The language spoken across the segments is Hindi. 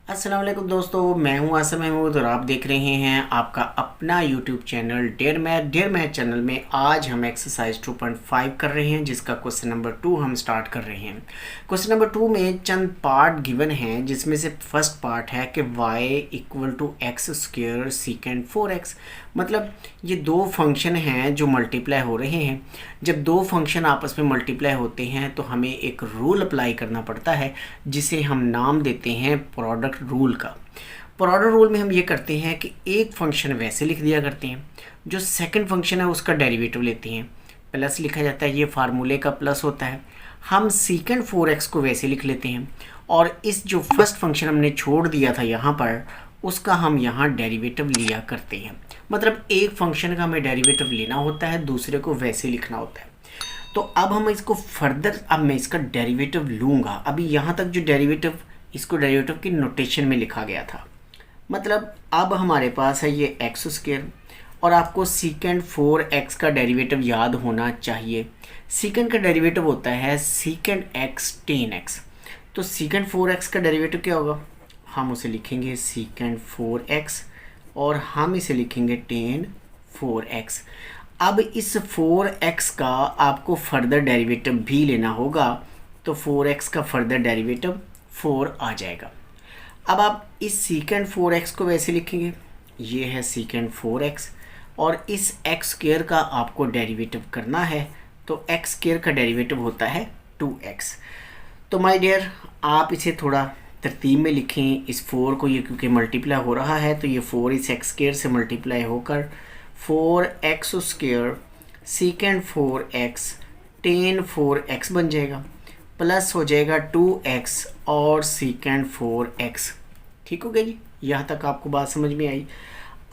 अस्सलाम वालेकुम दोस्तों, मैं हूं आसम महमूद और आप देख रहे हैं आपका अपना YouTube channel dear math channel में। आज हम एक्सरसाइज 2.5 कर रहे हैं, जिसका क्वेश्चन नंबर 2 हम स्टार्ट कर रहे हैं। क्वेश्चन नंबर 2 में चंद पार्ट गिवन हैं, जिसमें से फर्स्ट पार्ट है कि y equal to x square secant 4x। मतलब ये दो फंक्शन हैं जो मल्टीप्लाई हो रहे हैं। जब दो फंक्शन आपस में मल्टीप्लाई होते हैं तो हमें एक रूल अप्लाई करना पड़ता है, जिसे हम नाम देते हैं प्रोडक्ट रूल का। प्रोडक्ट रूल में हम ये करते हैं कि एक फंक्शन वैसे लिख दिया करते हैं, जो सेकंड फंक्शन है उसका डेरिवेटिव लेते हैं, प्लस लिखा जाता है, ये फार्मूले का प्लस होता है। हम सीकेंड 4x को वैसे लिख लेते हैं और इस जो फर्स्ट फंक्शन हमने छोड़ दिया था यहाँ पर, उसका हम यहाँ डेरिवेटिव लिया करते हैं। मतलब एक फंक्शन का हमें डेरिवेटिव लेना होता है, दूसरे को वैसे लिखना होता है। तो अब हम इसको फर्दर, अब मैं इसका डेरिवेटिव लूँगा। अभी यहाँ तक जो डेरिवेटिव, इसको डेरिवेटिव की नोटेशन में लिखा गया था। मतलब अब हमारे पास है ये एक्स स्क्वायर और आपको सीकेंड 4x का डेरिवेटिव याद होना चाहिए। सीकेंड का डेरिवेटिव होता है सीकेंड x टेन x। तो सीकेंड 4x का डेरिवेटिव क्या होगा? हम उसे लिखेंगे सीकेंड 4x और हम इसे लिखेंगे टेन 4x। अब इस 4x का आपको फर्दर डेरिवेटिव भी लेना होगा, तो 4x का फर्दर डेरिवेटिव 4 आ जाएगा। अब आप इस सीकेंड 4x को वैसे लिखेंगे, ये है सीकेंड 4x और इस x स्क्वायर का आपको डेरिवेटिव करना है, तो x स्क्वायर का डेरिवेटिव होता है 2x। तो माय डियर, आप इसे थोड़ा तरतीब में लिखें। इस 4 को, ये क्योंकि मल्टीप्लाई हो रहा है तो ये 4 इस x स्क्वायर से मल्टीप्लाई होकर 4x square secant 4x ten 4x बन जाएगा, प्लस हो जाएगा 2x और सीकेंड 4x। ठीक हो गया जी? यहाँ तक आपको बात समझ में आई।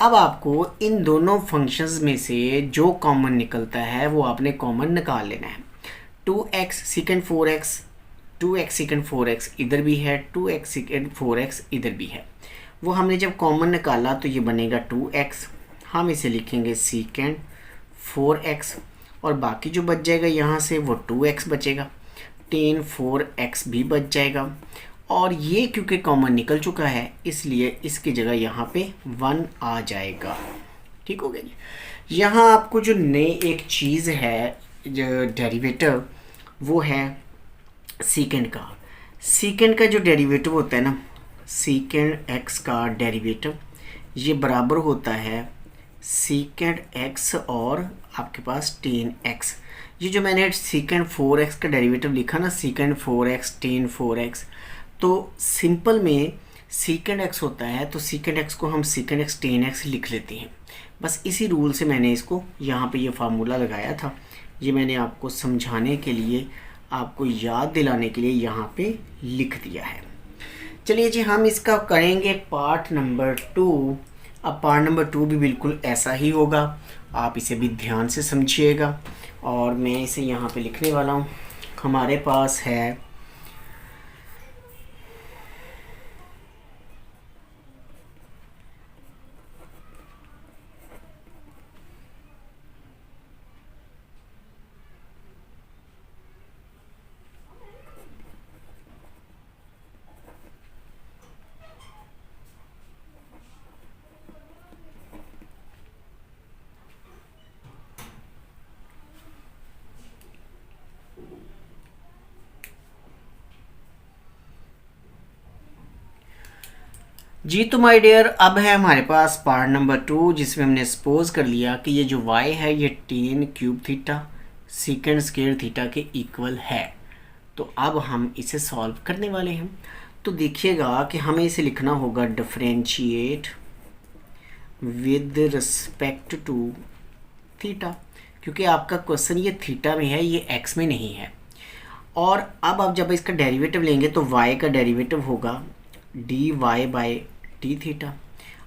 अब आपको इन दोनों फंक्शंस में से जो कॉमन निकलता है वो आपने कॉमन निकाल लेना है। 2x सीकेंड 4x, 2x सीकेंड 4x इधर भी है, 2x सीकेंड 4x इधर भी है। वो हमने जब कॉमन निकाला तो ये बनेगा 2x। हम इसे लिखेंगे सीकेंड 4x और बाकी जो बच जाएगा यहाँ से वो 2x बचेगा, टेन 4x भी बच जाएगा। और ये क्योंकि कॉमन निकल चुका है इसलिए इसकी जगह यहाँ पे 1 आ जाएगा। ठीक हो गया जी? यहाँ आपको जो नई एक चीज़ है, जो डेरिवेटिव, वो है सीकेंड का। सीकेंड का जो डेरिवेटिव होता है ना, सीकेंड x का डेरिवेटिव, ये बराबर होता है सीकेंड x और आपके पास टेन x। ये जो मैंने सीकेंड 4x का डेरिवेटिव लिखा ना, सीकेंड 4x टेन 4x, तो सिंपल में सीकेंड x होता है तो सीकेंड x को हम सीकेंड x टेन x लिख लेते हैं। बस इसी रूल से मैंने इसको यहाँ पे ये फार्मूला लगाया था। ये मैंने आपको समझाने के लिए, आपको याद दिलाने के लिए यहाँ पे लिख दिया है। चलिए जी, हम इसका करेंगे पार्ट नंबर 2। अब पार्ट नंबर 2 भी बिल्कुल ऐसा ही होगा, आप इसे भी ध्यान से समझिएगा। और मैं इसे यहाँ पे लिखने वाला हूँ। हमारे पास है जी। तो माय डियर, अब है हमारे पास पार्ट नंबर 2, जिसमें हमने सपोज कर लिया कि ये जो y है ये ten cube theta सीकेंड square theta के इक्वल है। तो अब हम इसे सॉल्व करने वाले हैं। तो देखिएगा कि हमें इसे लिखना होगा differentiate with respect to theta, क्योंकि आपका क्वेश्चन ये थीटा में है, ये x में नहीं है। और अब आप जब इसका डेरिवेटिव लेंगे तो y का डेरिवेटिव होगा dy बाई टी थीटा।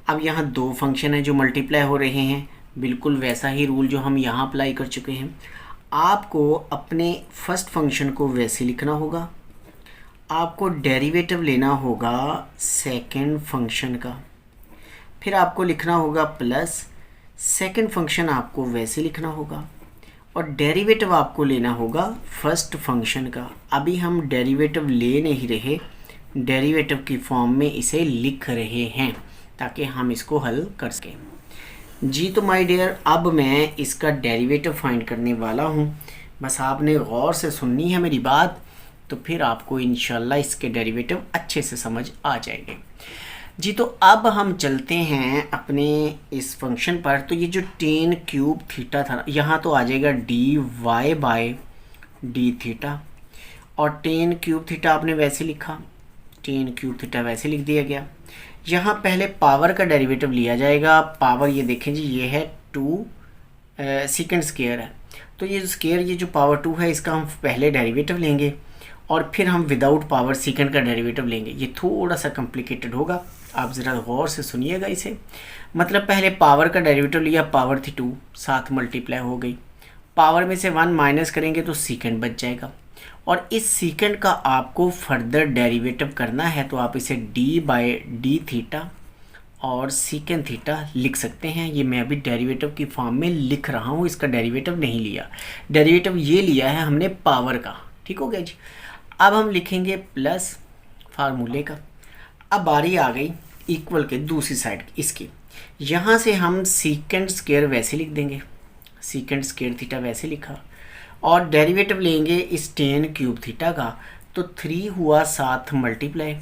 अब यहाँ दो फंक्शन है जो मल्टीप्लाई हो रहे हैं, बिल्कुल वैसा ही रूल जो हम यहाँ अप्लाई कर चुके हैं। आपको अपने फर्स्ट फंक्शन को वैसे लिखना होगा, आपको डेरिवेटिव लेना होगा सेकंड फंक्शन का, फिर आपको लिखना होगा प्लस सेकंड फंक्शन आपको वैसे लिखना होगा और डेरिवेटिव आपको लेना होगा फर्स्ट फंक्शन का। अभी हम डेरिवेटिव ले नहीं रहे, डेरिवेटिव की फॉर्म में इसे लिख रहे हैं ताकि हम इसको हल कर सकें। जी तो माय डियर, अब मैं इसका डेरिवेटिव फाइंड करने वाला हूँ। बस आपने गौर से सुननी है मेरी बात, तो फिर आपको इंशाल्लाह इसके डेरिवेटिव अच्छे से समझ आ जाएंगे। जी तो अब हम चलते हैं अपने इस फंक्शन पर। तो ये जो टेन क्यूब थीटा था, यहाँ तो आ जाएगा d y by d theta, और टेन क्यूब थीटा आपने वैसे लिखा, टेन क्यूब थीटा वैसे लिख दिया गया। यहाँ पहले पावर का डेरिवेटिव लिया जाएगा। पावर ये देखें जी, ये है 2 सेकंड स्क्वायर है, तो ये स्क्वायर, ये जो पावर 2 है इसका हम पहले डेरिवेटिव लेंगे और फिर हम विदाउट पावर सेकंड का डेरिवेटिव लेंगे। ये थोड़ा सा कॉम्प्लिकेटेड होगा, आप ज़रा गौर से सुनिएगा इसे। मतलब पहले पावर का डेरिवेटिव लिया, पावर थी 2, साथ मल्टीप्लाई हो गई, पावर में से 1 माइनस करेंगे तो सेकंड बच जाएगा, और इस सेकंड का आपको फर्दर डेरिवेटिव करना है, तो आप इसे डी बाय डी थीटा और सेकंड थीटा लिख सकते हैं। ये मैं अभी डेरिवेटिव की फॉर्म में लिख रहा हूँ, इसका डेरिवेटिव नहीं लिया। डेरिवेटिव ये लिया है हमने पावर का, ठीक हो गया जी। अब हम लिखेंगे प्लस फार्मूले का। अब बारी आ गई इक्वल के दूसरी साइड इसकी, यहाँ से हम सेकंड स्क्वायर वैसे लिख देंगे, सेकंड स्क्वायर थीटा वैसे लिखा, और डेरिवेटिव लेंगे इस टेन क्यूब थीटा का, तो 3 हुआ साथ मल्टीप्लाई,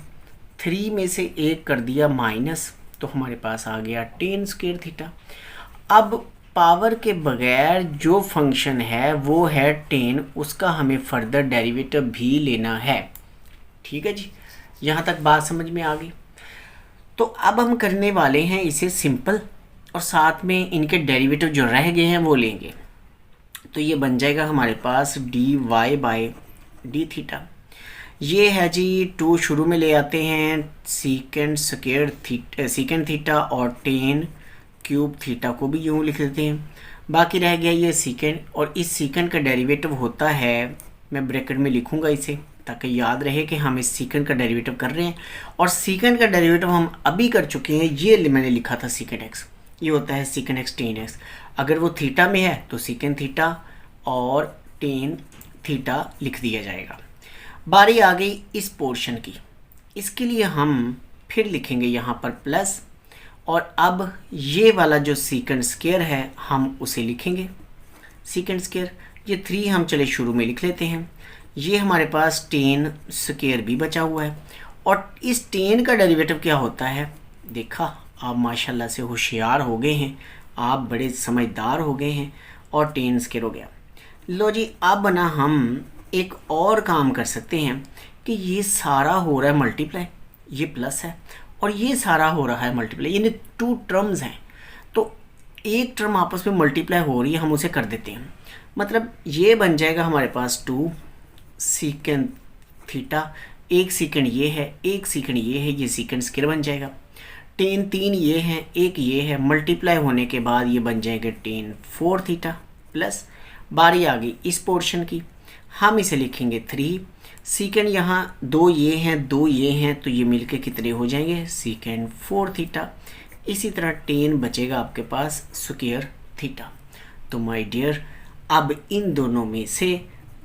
3 में से 1 कर दिया माइनस, तो हमारे पास आ गया टेन स्क्वायर थीटा। अब पावर के बगैर जो फंक्शन है वो है टेन, उसका हमें फर्दर डेरिवेटिव भी लेना है। ठीक है जी, यहाँ तक बात समझ में आ गई। तो अब हम करने वाले हैं इसे सिंपल, और साथ में इनके डेरिवेटिव जो रह गए हैं वो लेंगे। तो ये बन जाएगा हमारे पास d y by d theta. ये है जी 2 शुरू में ले आते हैं, secant square theta, secant theta, और टेन क्यूब थीटा को भी यूँ लिख लेते हैं। बाकी रह गया ये सीकेंड, और इस सीकेंड का डेरिवेटिव होता है, मैं ब्रैकेट में लिखूंगा इसे ताकि याद रहे कि हम इस सीकेंड का डेरिवेटिव कर रहे हैं, और सीकेंड का डेरिवेटिव हम अभी कर चुके हैं। ये मैंने लिखा था सीकेंड एक्स, ये होता है सीकेंड एक्स टेन एक्स। अगर वो थीटा में है तो सीकेंड थीटा और टेन थीटा लिख दिया जाएगा। बारी आ गई इस पोर्शन की, इसके लिए हम फिर लिखेंगे यहाँ पर प्लस, और अब ये वाला जो सेकंड स्क्वायर है हम उसे लिखेंगे सेकंड स्क्वायर। ये 3 हम चले शुरू में लिख लेते हैं। ये हमारे पास टेन स्क्वायर भी बचा हुआ है, और इस टेन का डेरिवेटिव क्या होता है, देखा आप माशाल्लाह से होशियार हो गए हैं, आप बड़े समझदार हो गए हैं, और टेन स्क्वायर हो गया। लो जी, अब ना हम एक और काम कर सकते हैं कि ये सारा हो रहा है मल्टीप्लाई, ये प्लस है, और ये सारा हो रहा है मल्टीप्लाई, यानी 2 टर्म्स हैं, तो एक टर्म आपस में मल्टीप्लाई हो रही है, हम उसे कर देते हैं। मतलब ये बन जाएगा हमारे पास 2 सीकेंड थीटा, एक सेकंड ये है, एक सेकंड ये है, ये सेकंड स्क्वायर बन जाएगा। टेन 3 ये हैं, एक ये है, मल्टीप्लाई होने के बाद ये बन जाएगा टेन 4 थीटा प्लस। बारी आ गई इस पोर्शन की, हम इसे लिखेंगे 3 सीकेंड, यहाँ 2 ये हैं, 2 ये हैं, तो ये मिलके कितने हो जाएंगे, सीकेंड 4 थीटा। इसी तरह टेन बचेगा आपके पास स्क्वायर थीटा। तो माय डियर, अब इन दोनों में से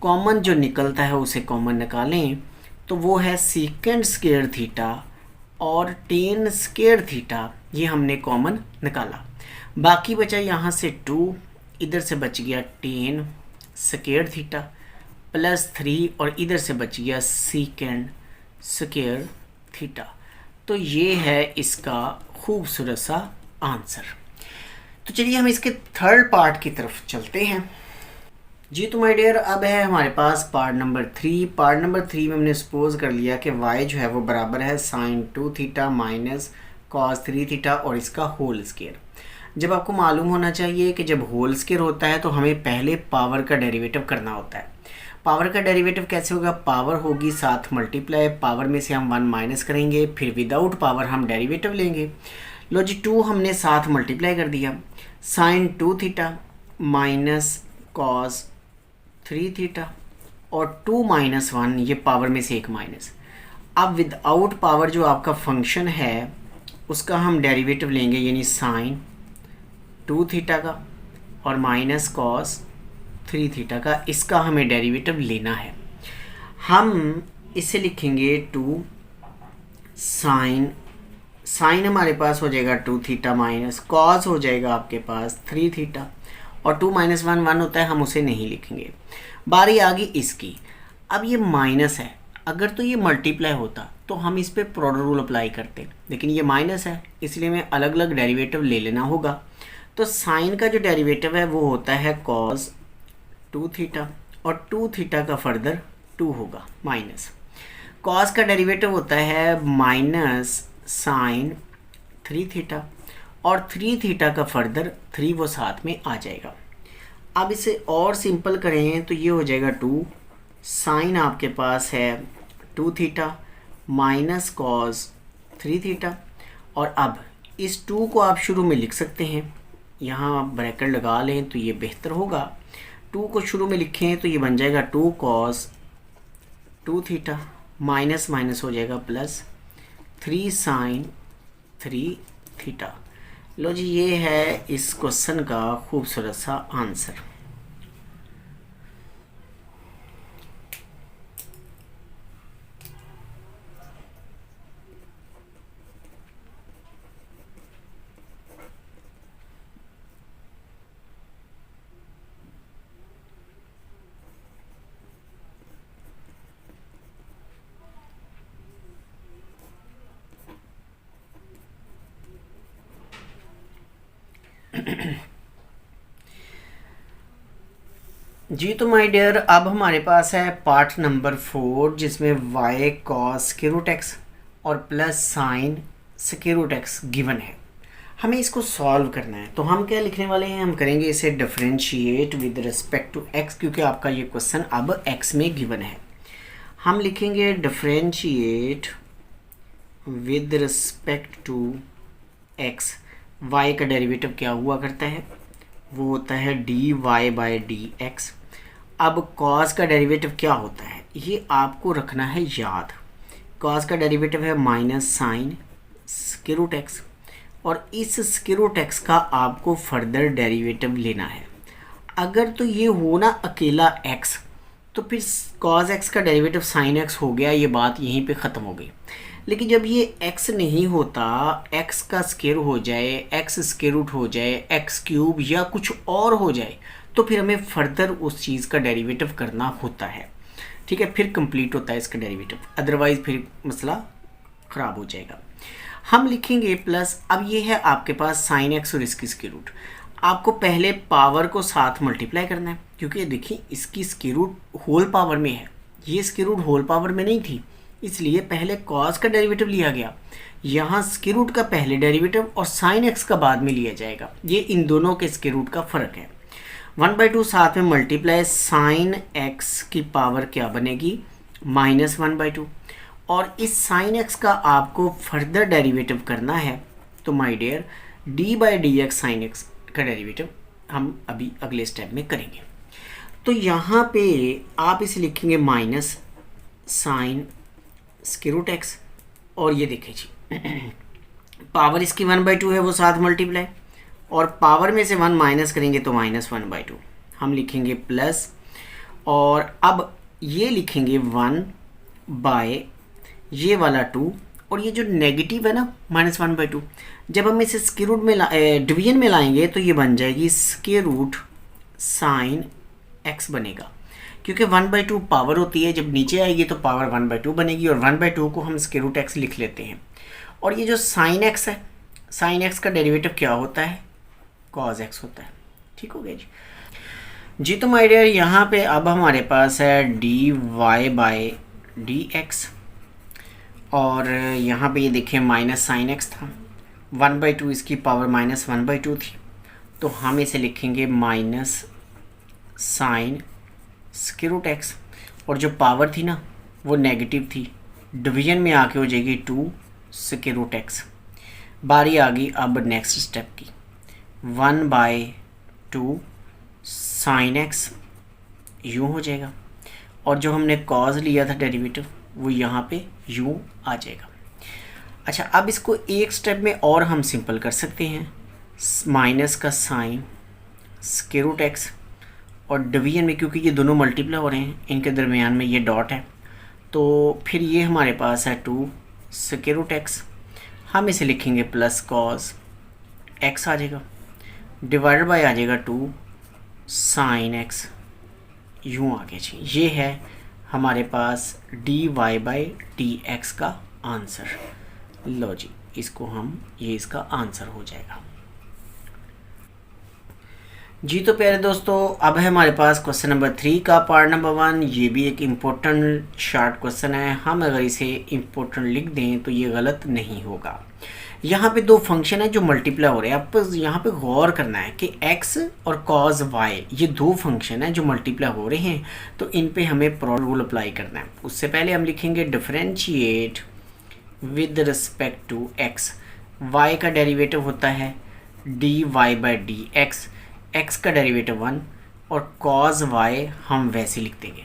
कॉमन जो निकलता है उसे कॉमन निकालें, तो वो है सीकेंड स्क्वायर थीटा और टेन स्क्वायर थीटा, ये हमने कॉमन निकाला। बाकी बचा यहाँ से 2, इधर से बच गया टेन स्क्वायर थीटा प्लस 3, और इधर से बच गया सीकेंड स्क्वायर थीटा। तो ये है इसका खूबसूरत सा आंसर। तो चलिए हम इसके थर्ड पार्ट की तरफ चलते हैं। जी तो माय डियर, अब है हमारे पास पार्ट नंबर 3। पार्ट नंबर 3 में हमने सपोज कर लिया कि y जो है वो बराबर है sine 2 theta minus cos 3 theta और इसका होल स्क्वायर। जब आपको मालूम होना चाहिए कि जब होल स्क्वायर होता है तो हमें पहले पावर का डेरिवेटिव करना होता है। पावर का डेरिवेटिव कैसे होगा, पावर होगी साथ मल्टीप्लाई, पावर में से हम 1 माइनस करेंगे, फिर विदाउट पावर हम डेरिवेटिव लेंगे। लो जी, 2 हमने साथ मल्टीप्लाई कर दिया, sine 2 theta minus cos 3 theta, और 2 माइनस 1, ये पावर में से 1 माइनस। अब विदाउट पावर जो आपका फंक्शन है उसका हम डेरिवेटिव लेंगे, यानी साइन 2 थीटा का और माइनस कॉस 3 थीटा का, इसका हमें डेरिवेटिव लेना है। हम इसे लिखेंगे 2 साइन साइन हमारे पास हो जाएगा 2 थीटा माइनस कॉस हो जाएगा आपके पास 3 थीटा, और 2 माइनस 1 1 होता है, हम उसे नहीं लिखेंगे। बारी आ गई इसकी। अब ये माइनस है, अगर तो ये मल्टीप्लाई होता तो हम इस पे प्रोडक्ट रूल अप्लाई करते, लेकिन ये माइनस है इसलिए हमें अलग अलग डेरिवेटिव ले लेना होगा। तो साइन का जो डेरिवेटिव है वो होता है कॉस 2 थीटा, और 2 थीटा का फर्दर 2 होगा माइनस। कॉस का डेरिवेटिव होता है माइनस साइन 3 थीटा, और 3 थीटा का फर्दर 3 वो साथ में आ जाएगा। अब इसे और सिंपल करें तो ये हो जाएगा 2 साइन आपके पास है 2 थीटा माइनस कॉस 3 थीटा, और अब इस 2 को आप शुरू में लिख सकते हैं, यहाँ ब्रैकेट लगा लें तो ये बेहतर होगा। 2 को शुरू में लिखें तो ये बन जाएगा 2 कॉस 2 थीटा माइनस माइनस हो जाएगा प्लस 3 साइन 3 थीटा। लो जी, ये है इस क्वेश्चन का खूबसूरत सा आंसर। जी तो माय डियर, अब हमारे पास है पार्ट नंबर 4 जिसमें y cos square root x और plus sine square root x given है। हमें इसको सॉल्व करना है, तो हम क्या लिखने वाले हैं, हम करेंगे इसे differentiate with respect to x, क्योंकि आपका ये क्वेश्चन अब x में गिवन है। हम लिखेंगे differentiate with respect to x। y का डेरिवेटिव क्या हुआ करता है, वो होता है dy बाई डी एक्स। अब cos का डेरिवेटिव क्या होता है ये आपको रखना है याद। cos का डेरिवेटिव है minus sine square root x, और इस स्क्वायर रूट एक्स का आपको फर्दर डेरिवेटिव लेना है। अगर तो ये हो ना अकेला x, तो फिर cos x का डेरिवेटिव sin x हो गया, ये बात यहीं पे ख़त्म हो गई। लेकिन जब ये x नहीं होता, x का स्क्वायर हो जाए, x स्क्वायर रूट हो जाए, x क्यूब या कुछ और हो जाए, तो फिर हमें फर्दर उस चीज़ का डेरिवेटिव करना होता है। ठीक है, फिर कंप्लीट होता है इसका डेरिवेटिव, अदरवाइज फिर मसला ख़राब हो जाएगा। हम लिखेंगे प्लस, अब ये है आपके पास साइन एक्स और इसकी स्क्वायर रूट। आपको पहले पावर को साथ मल्टीप्लाई करना है, क्योंकि देखिए इसकी स्क्वायर रूट होल पावर में है, ये स्क्वायर रूट होल पावर में नहीं थी, इसलिए पहले कॉस का डेरिवेटिव लिया गया। यहाँ स्क्वायर रूट का पहले डेरिवेटिव और साइन एक्स का बाद में लिया जाएगा, ये इन दोनों के स्क्वायर रूट का फ़र्क है। 1/2 साथ में मल्टीप्लाई साइन एक्स की पावर क्या बनेगी, माइनस 1/2, और इस साइन एक्स का आपको फर्दर डेरिवेटिव करना है। तो my dear, d by d x sine x का डेरिवेटिव हम अभी अगले स्टेप में करेंगे। तो यहाँ पे आप इसे लिखेंगे minus sine square root x, और ये देखिए जी पावर इसकी 1/2 है, वो साथ मल्टीप्लाई, और पावर में से 1 माइनस करेंगे तो माइनस 1/2। हम लिखेंगे प्लस, और अब ये लिखेंगे 1 बाय ये वाला 2, और ये जो नेगेटिव है ना माइनस 1/2, जब हम इसे स्क्वायर रूट में डिवीजन में लाएंगे तो ये बन जाएगी स्क्वायर रूट साइन एक्स बनेगा, क्योंकि 1/2 पावर होती है, जब नीचे आएगी तो पावर 1/2 बनेगी, और 1/2 को हम स्क्वायर रूट एक्स लिख लेते हैं। और ये जो साइन एक्स है, साइन एक्स का डेरिवेटिव क्या होता है, कॉज एक्स होता है। ठीक हो गया जी। तो माय डियर, यहाँ पे अब हमारे पास है d y by d x, और यहाँ पे ये देखिए माइनस साइन एक्स था, 1/2 इसकी पावर माइनस 1/2 थी, तो हम इसे लिखेंगे minus sine square root x, और जो पावर थी ना वो नेगेटिव थी, डिवीजन में आके हो जाएगी 2 स्क्वायर रूट एक्स। बारी आ गई अब नेक्स्ट स्टेप की, 1/2 साइन एक्स यूँ हो जाएगा, और जो हमने कॉज लिया था डेरिवेटिव वो यहाँ पे यूँ आ जाएगा। अच्छा, अब इसको एक स्टेप में और हम सिंपल कर सकते हैं, माइनस का साइन स्क्वायर रूट एक्स, और डिवीजन में क्योंकि ये दोनों मल्टीप्लाई हो रहे हैं, इनके दरमियान में ये डॉट है, तो फिर ये हमारे पास है 2 स्क्वायर रूट एक्स, हम इसे लिखेंगे प्लस कॉस एक्स आ जाएगा, डिवाइडेड बाय आ जाएगा 2 साइन एक्स, यूँ आ गया जी। ये है हमारे पास d y by d x का आंसर। लो जी, इसको हम ये इसका आंसर हो जाएगा जी। तो प्यारे दोस्तों, अब है हमारे पास क्वेश्चन नंबर 3 का पार्ट नंबर 1। ये भी एक इम्पोर्टेंट शार्ट क्वेश्चन है। हम अगर इसे इम्पोर्टेंट लिख दें तो ये गलत नहीं होगा। यहाँ पे दो फंक्शन है जो मल्टीप्लाई हो रहे हैं। आपको यहाँ पे गौर करना है कि x और कॉज y ये दो फंक्शन है जो मल्टीप्लाई हो रहे हैं, तो इन पे हमें प्रोडक्ट रूल अप्लाई करना है। उससे पहले हम लिखेंगे differentiate with respect to x। y का डेरिवेटिव होता है dy बाई डी एक्स का डेरिवेटिव 1 और cos y हम वैसे लिख देंगे।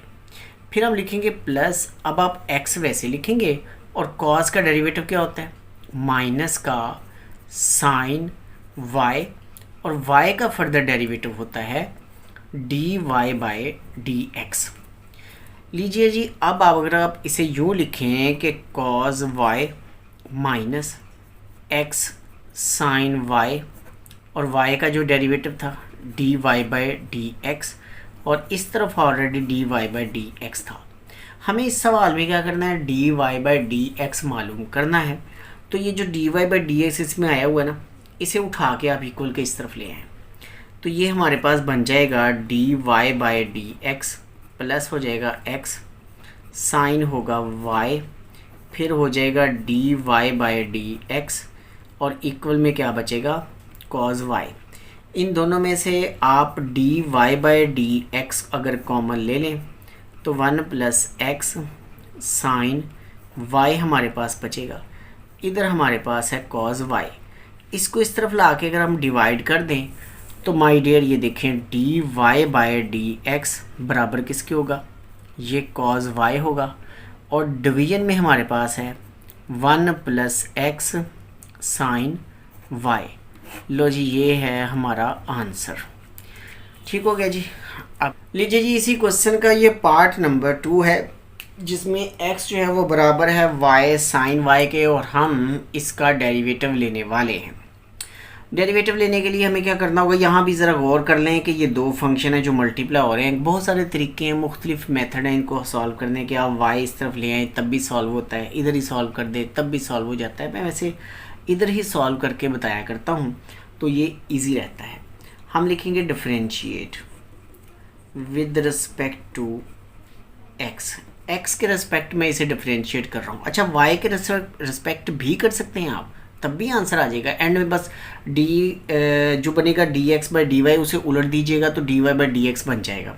फिर हम लिखेंगे प्लस, अब आप x वैसे लिखेंगे और cos का डेरिवेटिव क्या होता है माइनस का साइन y और y का फर्दर डेरिवेटिव होता है dy बाई डी एक्स। लीजिए जी, अब अगर आप इसे यूँ लिखें कि cos y minus x sine y और y का जो डेरिवेटिव था dy बाई डी एक्स और इस तरफ already dy by d x था। हमें इस सवाल में क्या करना है, dy बाई डी एक्स मालूम करना है। तो ये जो dy बाई डी एक्स इसमें आया हुआ है ना, इसे उठा के आप इक्वल के इस तरफ ले आए, तो ये हमारे पास बन जाएगा dy by d x plus हो जाएगा x साइन होगा y, फिर हो जाएगा dy बाई डी एक्स और इक्वल में क्या बचेगा cos y। इन दोनों में से आप dy बाई डी एक्स अगर कॉमन ले लें तो 1 प्लस एक्स साइन y हमारे पास बचेगा। इधर हमारे पास है cos y। इसको इस तरफ ला के अगर हम डिवाइड कर दें तो माय डियर ये देखें dy बाई डी एक्स बराबर किसके होगा, ये cos y होगा और डिवीजन में हमारे पास है 1 प्लस एक्स साइन y। लो जी, ये है हमारा आंसर। ठीक हो गया जी। अब लीजिए जी, इसी क्वेश्चन का ये पार्ट नंबर 2 है जिसमें x जो है वो बराबर है y साइन y के और हम इसका डेरिवेटिव लेने वाले हैं। डेरिवेटिव लेने के लिए हमें क्या करना होगा, यहाँ भी ज़रा गौर कर लें कि ये दो फंक्शन है जो मल्टीप्लाई हो रहे हैं। बहुत सारे तरीके हैं, मुख्तलिफ मेथड हैं इनको सॉल्व करने के। आप y इस तरफ ले आएँ तब भी सॉल्व होता है, इधर ही सॉल्व कर दे तब भी सॉल्व हो जाता है। मैं वैसे इधर ही सॉल्व करके बताया करता हूँ तो ये इजी रहता है। हम लिखेंगे differentiate with respect to x के रिस्पेक्ट में इसे डिफरेंशिएट कर रहा हूँ। अच्छा, y के रिस्पेक्ट भी कर सकते हैं आप, तब भी आंसर आ जाएगा। एंड में बस d जो बनेगा dx बाई डी वाई उसे उलट दीजिएगा तो dy बाई डी एक्स बन जाएगा।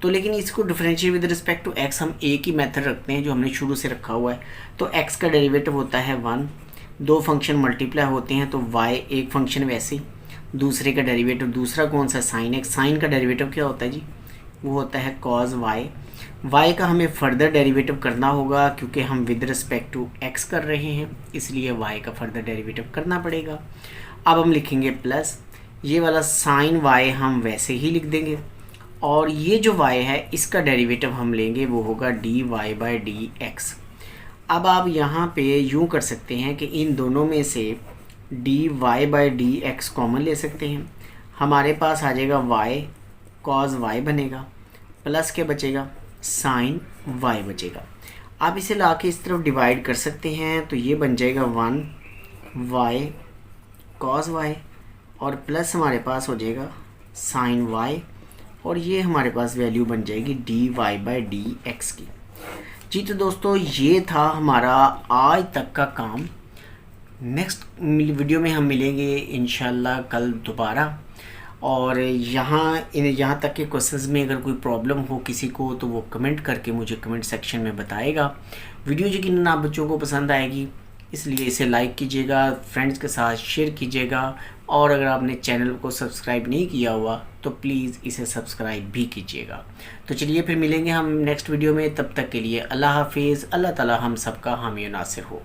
तो लेकिन इसको differentiate with respect to x हम एक ही मेथड रखते हैं जो हमने शुरू से रखा हुआ है। तो x का डेरिवेटिव होता है 1, दो फंक्शन मल्टीप्लाई होते हैं तो y एक फंक्शन वैसे, दूसरे का डेरिवेटिव दूसरा कौन सा साइन x। साइन का डेरिवेटिव क्या होता है जी, वो होता है cos y। y का हमें फर्दर डेरिवेटिव करना होगा क्योंकि हम विद रिस्पेक्ट टू x कर रहे हैं, इसलिए y का फर्दर डेरिवेटिव करना पड़ेगा। अब हम लिखेंगे प्लस, ये वाला साइन y हम वैसे ही लिख देंगे और ये जो y है इसका डेरिवेटिव हम लेंगे, वो होगा dy बाई डी एक्स। अब आप यहाँ पे यूँ कर सकते हैं कि इन दोनों में से dy by d x common ले सकते हैं। हमारे पास आ जाएगा y cos y बनेगा, प्लस क्या बचेगा साइन y बचेगा। आप इसे ला के इस तरफ डिवाइड कर सकते हैं तो ये बन जाएगा 1 y cos y और प्लस हमारे पास हो जाएगा साइन y और ये हमारे पास वैल्यू बन जाएगी dy बाई डी एक्स की। जी तो दोस्तों, ये था हमारा आज तक का काम। नेक्स्ट वीडियो में हम मिलेंगे इंशाल्लाह कल दोबारा। और यहाँ तक के क्वेश्चंस में अगर कोई प्रॉब्लम हो किसी को तो वो कमेंट करके मुझे कमेंट सेक्शन में बताएगा। वीडियो यकीनन आप बच्चों को पसंद आएगी, इसलिए इसे लाइक कीजिएगा, फ्रेंड्स के साथ शेयर कीजिएगा और अगर आपने चैनल को सब्सक्राइब नहीं किया हुआ तो प्लीज़ इसे सब्सक्राइब भी कीजिएगा। तो चलिए फिर मिलेंगे हम नेक्स्ट वीडियो में, तब तक के लिए अल्लाह हाफिज़। अल्लाह ताला हम सबका हामी नासिर हो।